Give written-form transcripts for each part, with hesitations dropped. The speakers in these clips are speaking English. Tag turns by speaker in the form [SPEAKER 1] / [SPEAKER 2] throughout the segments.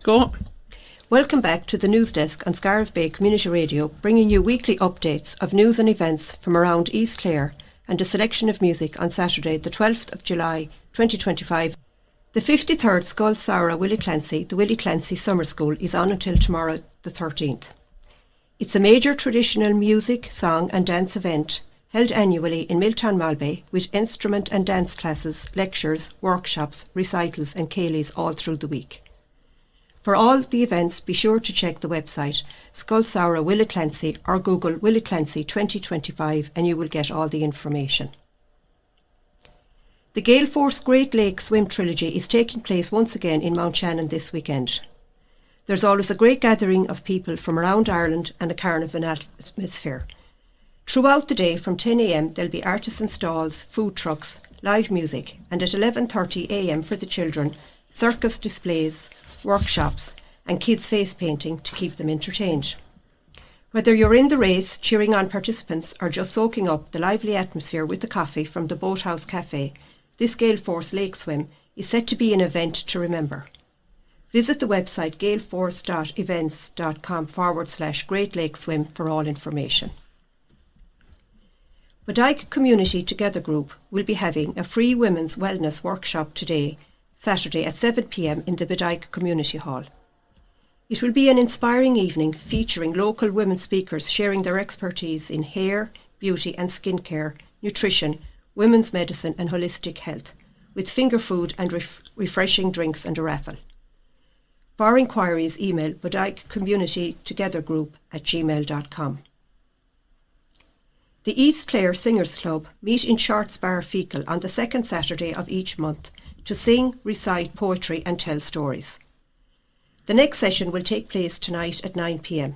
[SPEAKER 1] Go.
[SPEAKER 2] Welcome back to the news desk on Scariff Bay Community Radio, bringing you weekly updates of news and events from around East Clare and a selection of music on Saturday, the 12th of July 2025. The 53rd Scoil Saora Willie Clancy, the Willie Clancy Summer School, is on until tomorrow, the 13th. It's a major traditional music, song and dance event held annually in Milltown Malbay with instrument and dance classes, lectures, workshops, recitals and céilís all through the week. For all the events, be sure to check the website Scoil Saora Willie Clancy or Google Willie Clancy 2025 and you will get all the information. The Gale Force Great Lakes Swim Trilogy is taking place once again in Mount Shannon this weekend. There's always a great gathering of people from around Ireland and a carnival atmosphere. Throughout the day from 10 a.m. there'll be artisan stalls, food trucks, live music, and at 11:30 a.m. for the children, circus displays, workshops and kids face painting to keep them entertained. Whether you're in the race, cheering on participants or just soaking up the lively atmosphere with the coffee from the Boathouse Cafe, this Gale Force Lake Swim is set to be an event to remember. Visit the website galeforce.events.com/Great Lake Swim for all information. Bodyke Community Together Group will be having a free women's wellness workshop today, Saturday at 7 p.m. in the Bodyke Community Hall. It will be an inspiring evening featuring local women speakers sharing their expertise in hair, beauty and skincare, nutrition, women's medicine and holistic health, with finger food and refreshing drinks and a raffle. For inquiries, email bodykecommunitytogethergroup@gmail.com. The East Clare Singers Club meet in Shorts Bar Fecal on the second Saturday of each month to sing, recite poetry and tell stories. The next session will take place tonight at 9 p.m.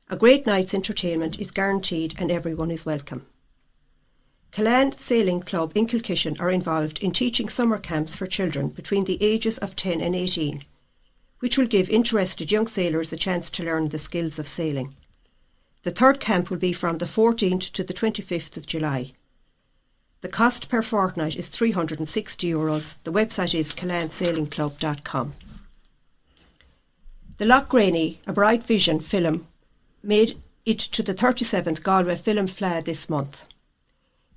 [SPEAKER 2] A great night's entertainment is guaranteed and everyone is welcome. Killaan Sailing Club in Kilkishen are involved in teaching summer camps for children between the ages of 10 and 18, which will give interested young sailors a chance to learn the skills of sailing. The third camp will be from the 14th to the 25th of July. The cost per fortnight is €360. The website is KillaanSailingClub.com. The Loch Graney, a Bright Vision film, made it to the 37th Galway Film Fleadh this month.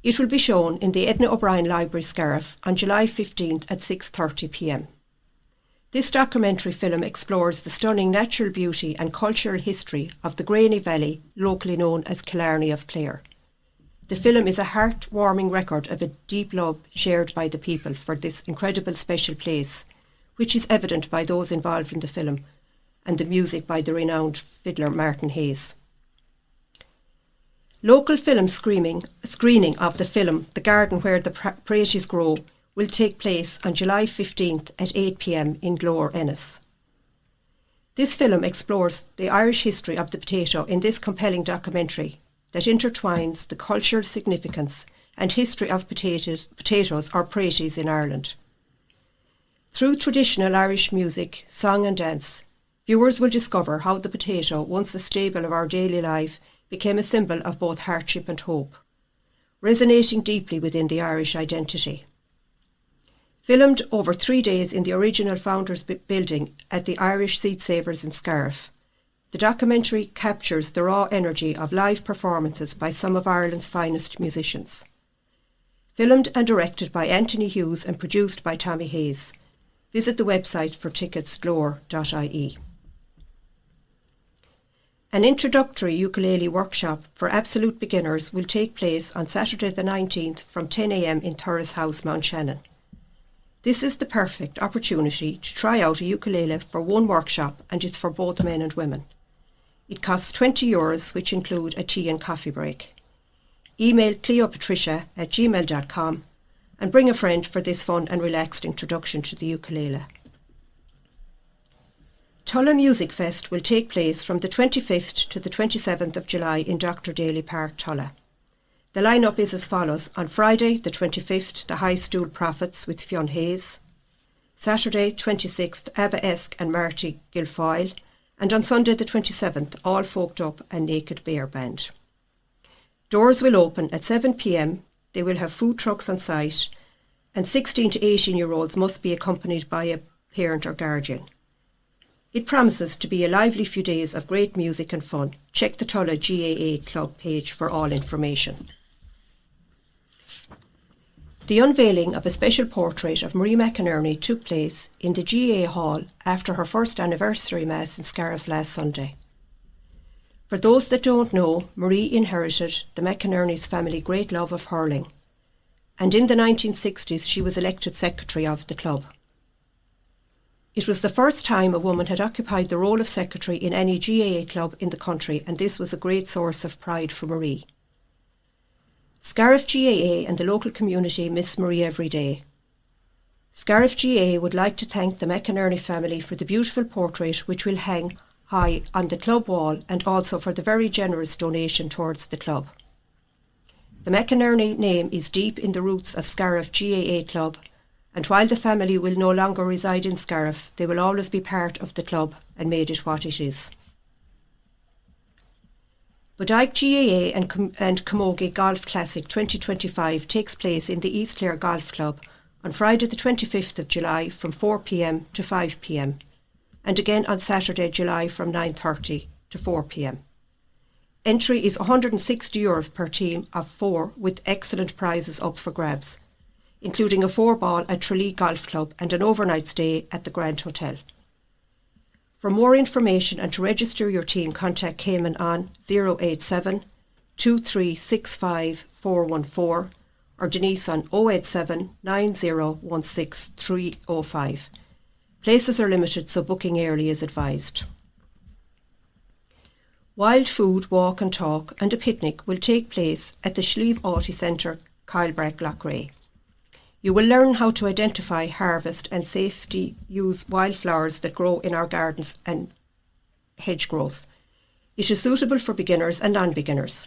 [SPEAKER 2] It will be shown in the Edna O'Brien Library, Scariff, on July 15th at 6:30 p.m. This documentary film explores the stunning natural beauty and cultural history of the Graney Valley, locally known as Killarney of Clare. The film is a heart-warming record of a deep love shared by the people for this incredible special place, which is evident by those involved in the film and the music by the renowned fiddler Martin Hayes. Local film screening of the film The Garden Where the Praties Grow will take place on July 15th at 8 p.m. in Glore, Ennis. This film explores the Irish history of the potato in this compelling documentary that intertwines the cultural significance and history of potatoes or praties in Ireland. Through traditional Irish music, song and dance, viewers will discover how the potato, once a staple of our daily life, became a symbol of both hardship and hope, resonating deeply within the Irish identity. Filmed over 3 days in the original Founders Building at the Irish Seat Savers in Scariff, the documentary captures the raw energy of live performances by some of Ireland's finest musicians. Filmed and directed by Anthony Hughes and produced by Tommy Hayes. Visit the website for tickets glore.ie. An introductory ukulele workshop for absolute beginners will take place on Saturday the 19th from 10 a.m. in Thurles House, Mount Shannon. This is the perfect opportunity to try out a ukulele for one workshop and it's for both men and women. It costs €20, which include a tea and coffee break. Email cleopatricia@gmail.com and bring a friend for this fun and relaxed introduction to the ukulele. Tulla Music Fest will take place from the 25th to the 27th of July in Dr. Daly Park, Tulla. The line-up is as follows. On Friday, the 25th, the High Stool Prophets with Fionn Hayes. Saturday, 26th, Abba Esk and Marty Guilfoyle. And on Sunday, the 27th, All Folked Up and Naked Bear Band. Doors will open at 7 p.m. They will have food trucks on site, and 16 to 18-year-olds must be accompanied by a parent or guardian. It promises to be a lively few days of great music and fun. Check the Tulla GAA Club page for all information. The unveiling of a special portrait of Marie McInerney took place in the GAA Hall after her first anniversary Mass in Scariff last Sunday. For those that don't know, Marie inherited the McInerney's family great love of hurling, and in the 1960s she was elected secretary of the club. It was the first time a woman had occupied the role of secretary in any GAA club in the country, and this was a great source of pride for Marie. Scariff GAA and the local community miss Marie every day. Scariff GAA would like to thank the McInerney family for the beautiful portrait which will hang high on the club wall, and also for the very generous donation towards the club. The McInerney name is deep in the roots of Scariff GAA Club, and while the family will no longer reside in Scariff, they will always be part of the club and made it what it is. Bodyke GAA and Camogie Golf Classic 2025 takes place in the East Clare Golf Club on Friday the 25th of July from 4 p.m. to 5 p.m. and again on Saturday, July from 9:30 to 4 p.m. Entry is €160 per team of 4 with excellent prizes up for grabs, including a 4-ball at Tralee Golf Club and an overnight stay at the Grand Hotel. For more information and to register your team, contact Cayman on 087 2365 414 or Denise on 087 9016 305. Places are limited, so booking early is advised. Wild food, walk and talk and a picnic will take place at the Slieve Aughty Centre, Kylebrack, Loughrea. You will learn how to identify, harvest and safely use wildflowers that grow in our gardens and hedgerows. It is suitable for beginners and non-beginners.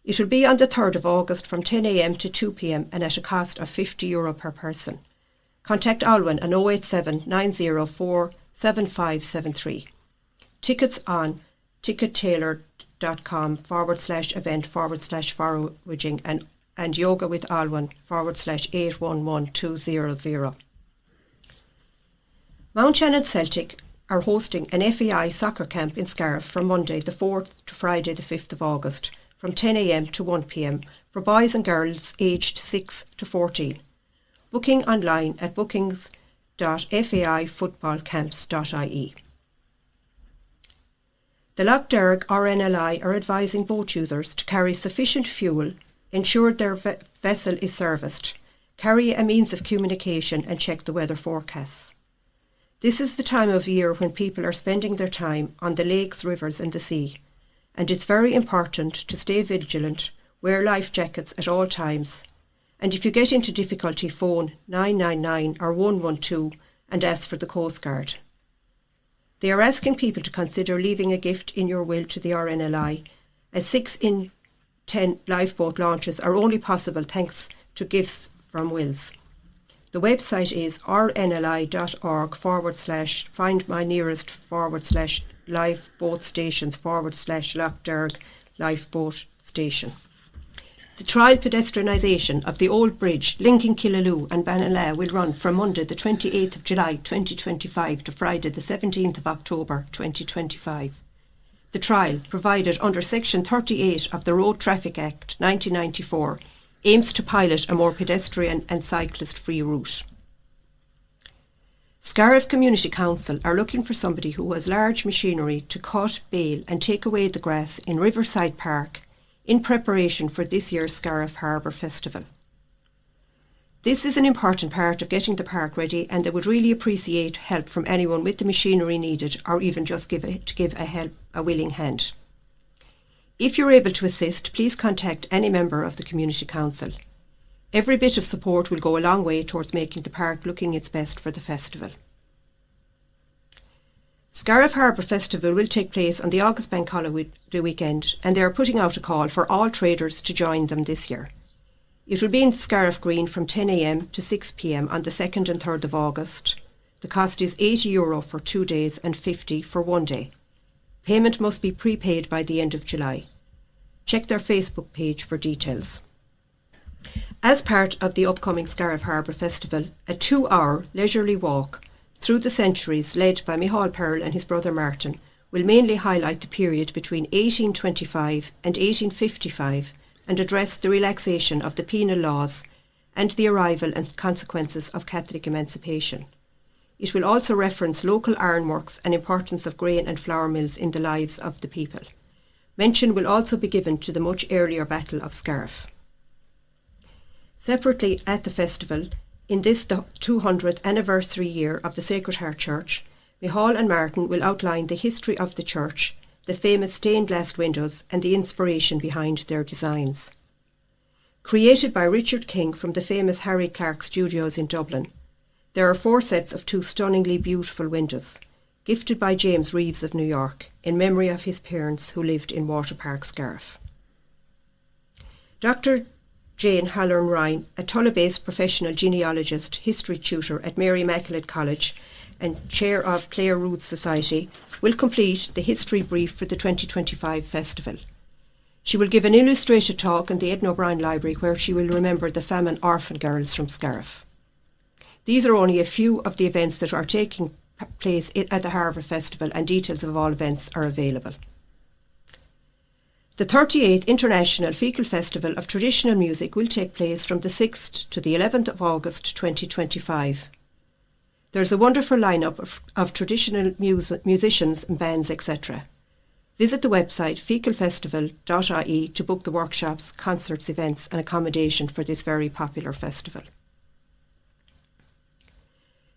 [SPEAKER 2] It will be on the 3rd of August from 10 a.m. to 2 p.m. and at a cost of €50 per person. Contact Alwyn on 087 904 7573. Tickets on tickettailor.com/event/foraging and yoga with Alwyn /811200. Mount Shannon Celtic are hosting an FAI soccer camp in Scariff from Monday the 4th to Friday the 5th of August from 10 a.m. to 1 p.m. for boys and girls aged 6 to 14. Booking online at bookings.faifootballcamps.ie. The Lough Derg RNLI are advising boat users to carry sufficient fuel, ensure their vessel is serviced, carry a means of communication and check the weather forecasts. This is the time of year when people are spending their time on the lakes, rivers and the sea, and it's very important to stay vigilant, wear life jackets at all times, and if you get into difficulty, phone 999 or 112 and ask for the Coast Guard. They are asking people to consider leaving a gift in your will to the RNLI, as 6 in 10 lifeboat launches are only possible thanks to gifts from wills. The website is rnli.org/find-my-nearest/lifeboat-stations/Lough Derg lifeboat station. The trial pedestrianisation of the old bridge linking Killaloe and Banala will run from Monday the 28th of July 2025 to Friday the 17th of October 2025. The trial, provided under Section 38 of the Road Traffic Act 1994, aims to pilot a more pedestrian and cyclist-free route. Scariff Community Council are looking for somebody who has large machinery to cut, bale and take away the grass in Riverside Park in preparation for this year's Scariff Harbour Festival. This is an important part of getting the park ready, and they would really appreciate help from anyone with the machinery needed, or even just give a willing hand. If you're able to assist, please contact any member of the Community Council. Every bit of support will go a long way towards making the park looking its best for the festival. Scariff Harbour Festival will take place on the August Bank Holiday weekend, and they are putting out a call for all traders to join them this year. It will be in Scariff Green from 10 a.m. to 6 p.m. on the 2nd and 3rd of August. The cost is €80 for 2 days and €50 for 1 day. Payment must be prepaid by the end of July. Check their Facebook page for details. As part of the upcoming Scariff Harbour Festival, a 2-hour leisurely walk through the centuries led by Micheál Pearl and his brother Martin, will mainly highlight the period between 1825 and 1855 and address the relaxation of the penal laws and the arrival and consequences of Catholic emancipation. It will also reference local ironworks and importance of grain and flour mills in the lives of the people. Mention will also be given to the much earlier Battle of Scariff. Separately at the festival, in this the 200th anniversary year of the Sacred Heart Church, Micheál and Martin will outline the history of the church, the famous stained glass windows and the inspiration behind their designs. Created by Richard King from the famous Harry Clark Studios in Dublin, there are 4 sets of 2 stunningly beautiful windows, gifted by James Reeves of New York, in memory of his parents who lived in Water Park, Scariff. Dr. Jane Halloran-Ryan, a Tulla-based professional genealogist, history tutor at Mary Immaculate College and chair of Clare Roots Society, will complete the history brief for the 2025 festival. She will give an illustrated talk in the Edna O'Brien Library where she will remember the famine orphan girls from Scariff. These are only a few of the events that are taking place at the Harvard Festival, and details of all events are available. The 38th International Fecal Festival of Traditional Music will take place from the 6th to the 11th of August 2025. There is a wonderful lineup of traditional musicians and bands, etc. Visit the website fecalfestival.ie to book the workshops, concerts, events and accommodation for this very popular festival.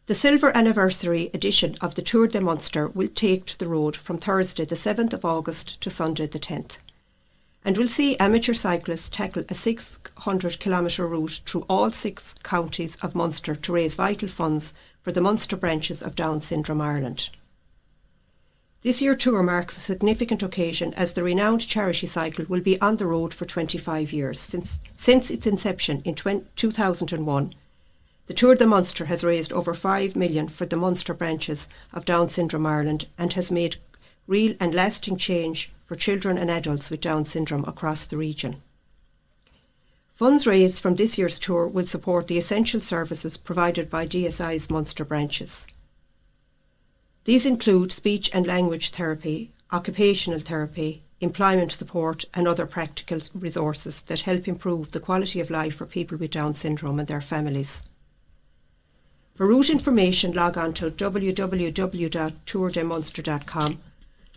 [SPEAKER 2] The silver anniversary edition of the Tour de Munster will take to the road from Thursday the 7th of August to Sunday the 10th, and will see amateur cyclists tackle a 600-kilometre route through all 6 counties of Munster to raise vital funds for the Munster branches of Down Syndrome Ireland. This year's tour marks a significant occasion as the renowned charity cycle will be on the road for 25 years. Since its inception in 2001, the Tour de Munster has raised over 5 million for the Munster branches of Down Syndrome Ireland and has made real and lasting change for children and adults with Down syndrome across the region. Funds raised from this year's tour will support the essential services provided by DSI's Munster branches. These include speech and language therapy, occupational therapy, employment support and other practical resources that help improve the quality of life for people with Down syndrome and their families. For route information, log on to www.tourdemunster.com,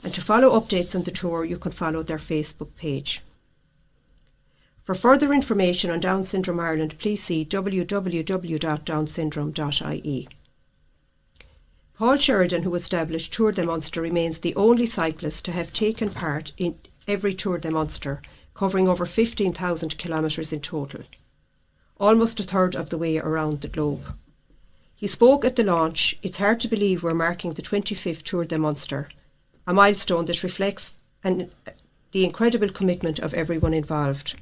[SPEAKER 2] and to follow updates on the tour you can follow their Facebook page. For further information on Down Syndrome Ireland, please see www.downsyndrome.ie. Paul Sheridan, who established Tour de Munster, remains the only cyclist to have taken part in every Tour de Munster, covering over 15,000 kilometres in total, almost a third of the way around the globe. He spoke at the launch. It's hard to believe we're marking the 25th Tour de Munster, a milestone that reflects the incredible commitment of everyone involved.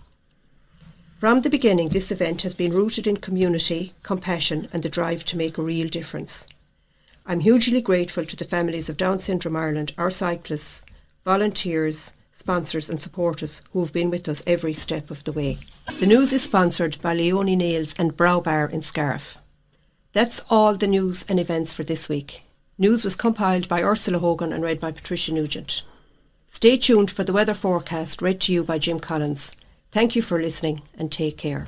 [SPEAKER 2] From the beginning, this event has been rooted in community, compassion and the drive to make a real difference. I'm hugely grateful to the families of Down Syndrome Ireland, our cyclists, volunteers, sponsors and supporters who have been with us every step of the way. The news is sponsored by Leonie Nails and Brow Bar in Scariff. That's all the news and events for this week. News was compiled by Ursula Hogan and read by Patricia Nugent. Stay tuned for the weather forecast read to you by Jim Collins. Thank you for listening and take care.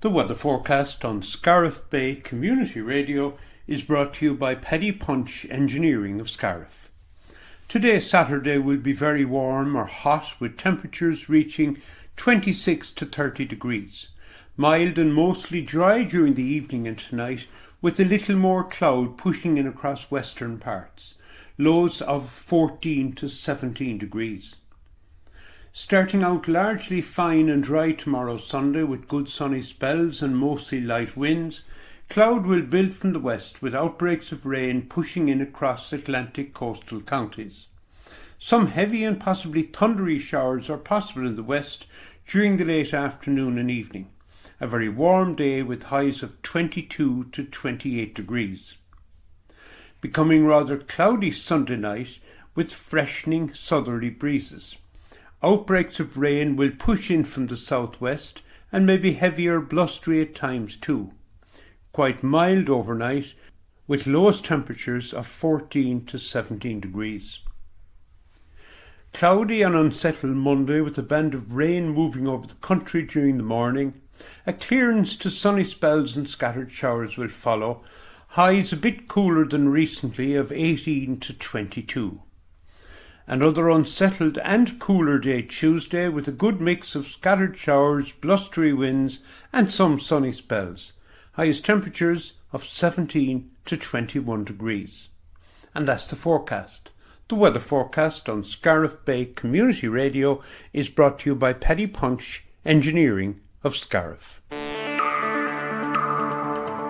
[SPEAKER 1] The weather forecast on Scariff Bay Community Radio is brought to you by Paddy Punch Engineering of Scariff. Today, Saturday, will be very warm or hot with temperatures reaching 26 to 30 degrees. Mild and mostly dry during the evening and tonight, with a little more cloud pushing in across western parts. Lows of 14 to 17 degrees. Starting out largely fine and dry tomorrow Sunday with good sunny spells and mostly light winds, cloud will build from the west with outbreaks of rain pushing in across Atlantic coastal counties. Some heavy and possibly thundery showers are possible in the west during the late afternoon and evening. A very warm day with highs of 22 to 28 degrees. Becoming rather cloudy Sunday night with freshening southerly breezes. Outbreaks of rain will push in from the southwest and maybe heavier blustery at times too. Quite mild overnight with lowest temperatures of 14 to 17 degrees. Cloudy and unsettled Monday with a band of rain moving over the country during the morning. A clearance to sunny spells and scattered showers will follow. Highs a bit cooler than recently of 18 to 22. Another unsettled and cooler day Tuesday with a good mix of scattered showers, blustery winds and some sunny spells. Highest temperatures of 17 to 21 degrees. And that's the forecast. The weather forecast on Scariff Bay Community Radio is brought to you by Paddy Punch Engineering of Scariff.